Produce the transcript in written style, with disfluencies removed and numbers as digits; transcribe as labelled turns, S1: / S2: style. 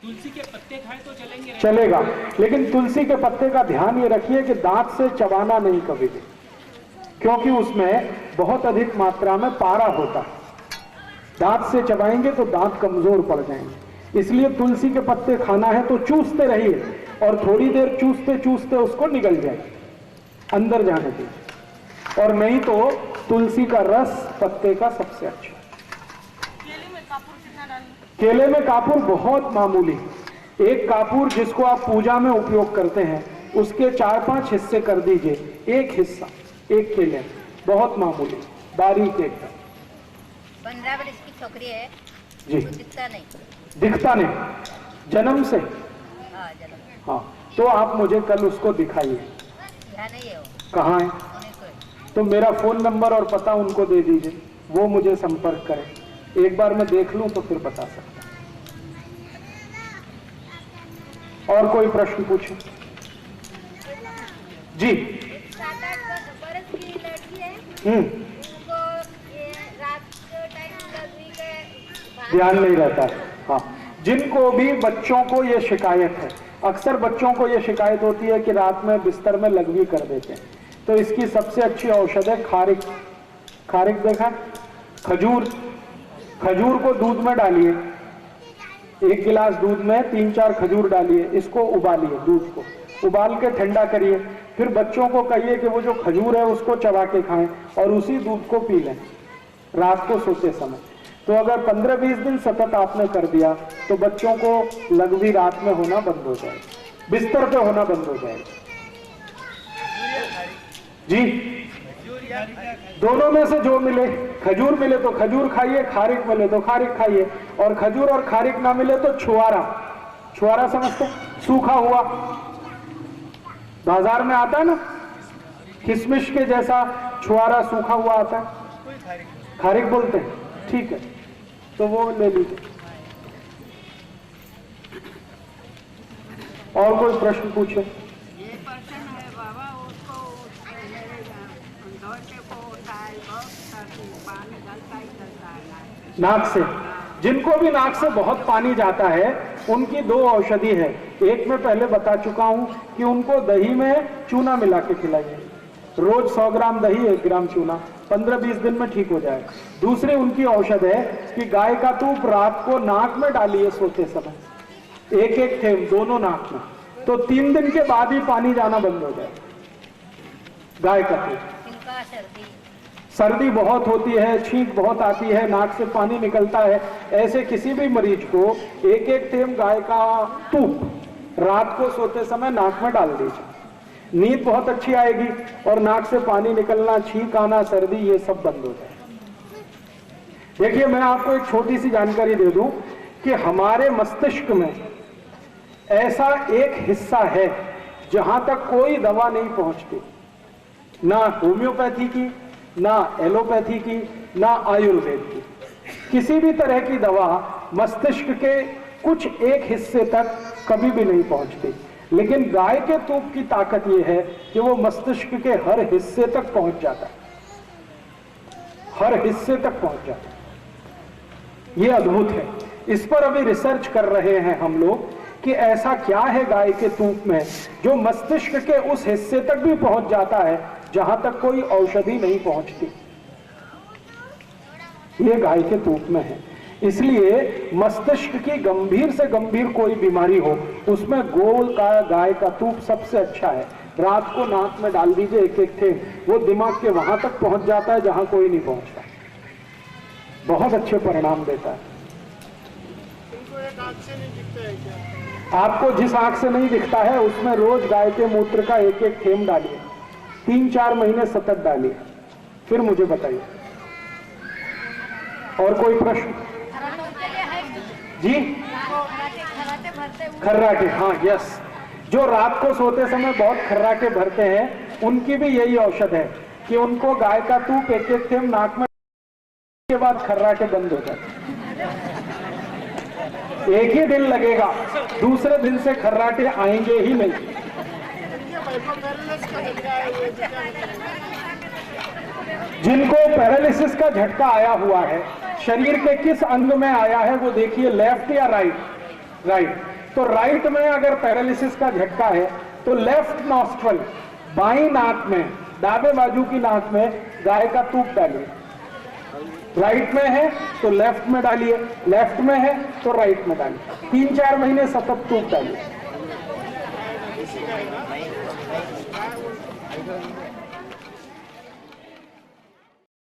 S1: तुलसी के पत्ते खाएं तो चलेंगे,
S2: चलेगा, लेकिन तुलसी के पत्ते का ध्यान ये रखिए कि दांत से चबाना नहीं कभी भी, क्योंकि उसमें बहुत अधिक मात्रा में पारा होता है। दांत से चबाएंगे तो दांत कमजोर पड़ जाएंगे। इसलिए तुलसी के पत्ते खाना है तो चूसते रहिए और थोड़ी देर चूसते चूसते उसको निगल जाए, अंदर जाने दीजिए। और नहीं तो तुलसी का रस पत्ते का सबसे अच्छा।
S3: केले में कापूर कितना डालना?
S2: केले में कापूर बहुत मामूली, एक कापूर जिसको आप पूजा में उपयोग करते हैं उसके 4-5 हिस्से कर दीजिए, एक हिस्सा एक केले, बहुत मामूली, बारीक एकदम।
S3: 15 वर्ष की छोकरी है
S2: जी,
S3: दिखता नहीं।
S2: दिखता नहीं जन्म से?
S3: हाँ, जन्म।
S2: हाँ, तो आप मुझे कल उसको दिखाइए।
S3: यहाँ नहीं है वो,
S2: कहाँ है?
S3: उन्हीं को है।
S2: तो मेरा फोन नंबर और पता उनको दे दीजिए, वो मुझे संपर्क करें। एक बार मैं देख लूं तो फिर बता सकता हूं। और कोई प्रश्न पूछे जी?
S3: 7-8 बरस की लड़की है, उनको ये रात के टाइम गर्मी के
S2: ध्यान नहीं रहता है। हाँ, जिनको भी बच्चों को ये शिकायत है, अक्सर बच्चों को ये शिकायत होती है कि रात में बिस्तर में लघवी कर देते हैं, तो इसकी सबसे अच्छी औषध है खारिक। खारिक देखा? खजूर। खजूर को दूध में डालिए, 1 गिलास दूध में 3-4 खजूर डालिए, इसको उबालिए, दूध को उबाल के ठंडा करिए, फिर बच्चों को कहिए कि वो जो खजूर है उसको चबा के खाएं और उसी दूध को पी लें रात को सोते समय। तो अगर 15-20 दिन सतत आपने कर दिया तो बच्चों को लघवी रात में होना बंद हो जाएगा, बिस्तर पे होना बंद हो जाएगा। जी, दोनों में से जो मिले, खजूर मिले तो खजूर खाइए, खारिक मिले तो खारिक खाइए, और खजूर और खारिक ना मिले तो छुआरा। छुआरा समझते? सूखा हुआ बाजार में आता है ना, किशमिश के जैसा छुआरा सूखा हुआ आता है, खारिक बोलते हैं, ठीक है, तो वो ले लीजिए। और कोई प्रश्न पूछे?
S4: ये पर्सन है बाबा, उसको पानी गलता ही गलता है
S2: नाक से। जिनको भी नाक से बहुत पानी जाता है उनकी 2 औषधि है। एक मैं पहले बता चुका हूं कि उनको दही में चूना मिला के खिलाइए, रोज 100 ग्राम दही 1 ग्राम चूना, 15-20 दिन में ठीक हो जाएगा। दूसरी उनकी औषध है कि गाय का तूप रात को नाक में डालिए सोते समय, 1-1 थेम दोनों नाक में, तो 3 दिन के बाद ही पानी जाना बंद हो जाएगा। गाय का तूप। सर्दी बहुत होती है, छींक बहुत आती है, नाक से पानी निकलता है, ऐसे किसी भी मरीज को 1-1 थेम गाय का तूप रात को सोते समय नाक में डाल दीजिए, नींद बहुत अच्छी आएगी और नाक से पानी निकलना, छींक आना, सर्दी, ये सब बंद हो जाए। देखिए, मैं आपको एक छोटी सी जानकारी दे दूं कि हमारे मस्तिष्क में ऐसा एक हिस्सा है जहां तक कोई दवा नहीं पहुंचती, ना होम्योपैथी की, ना एलोपैथी की, ना आयुर्वेद की। किसी भी तरह की दवा मस्तिष्क के कुछ एक हिस्से तक कभी भी नहीं पहुंचती, लेकिन गाय के तूप की ताकत यह है कि वो मस्तिष्क के हर हिस्से तक पहुंच जाता है, हर हिस्से तक पहुंच जाता है। ये अद्भुत है। इस पर अभी रिसर्च कर रहे हैं हम लोग कि ऐसा क्या है गाय के तूप में जो मस्तिष्क के उस हिस्से तक भी पहुंच जाता है जहां तक कोई औषधि नहीं पहुंचती। ये गाय के तूप में है। इसलिए मस्तिष्क की गंभीर से गंभीर कोई बीमारी हो उसमें गोल का गाय का तूप सबसे अच्छा है। रात को नाक में डाल दीजिए 1-1 थे, वो दिमाग के वहां तक पहुंच जाता है जहां कोई नहीं पहुंचता, बहुत अच्छे परिणाम देता है। आपको जिस आंख से नहीं दिखता है उसमें रोज गाय के मूत्र का 1-1 थेम डालिए, 3-4 महीने सतत डालिए, फिर मुझे बताइए। और कोई प्रश्न? जी, खर्राटे, हाँ, यस, जो रात को सोते समय बहुत खर्राटे भरते हैं उनकी भी यही औषध है कि उनको गाय का तूप 1-1 थेम नाक में के बाद खर्राटे बंद हो जाते। एक ही दिन लगेगा, दूसरे दिन से खर्राटे आएंगे ही नहीं। जिनको पैरालिसिस का झटका आया हुआ है, शरीर के किस अंग में आया है वो देखिए, लेफ्ट या राइट? राइट। तो राइट में अगर पैरालिसिस का झटका है तो लेफ्ट नॉस्ट्रल, बाई नाक में, दावे बाजू की नाक में गाय का तूप डालिए। राइट में है तो लेफ्ट में डालिए, लेफ्ट में है तो राइट में डालिए। 3-4 महीने सतत तूप डालिए।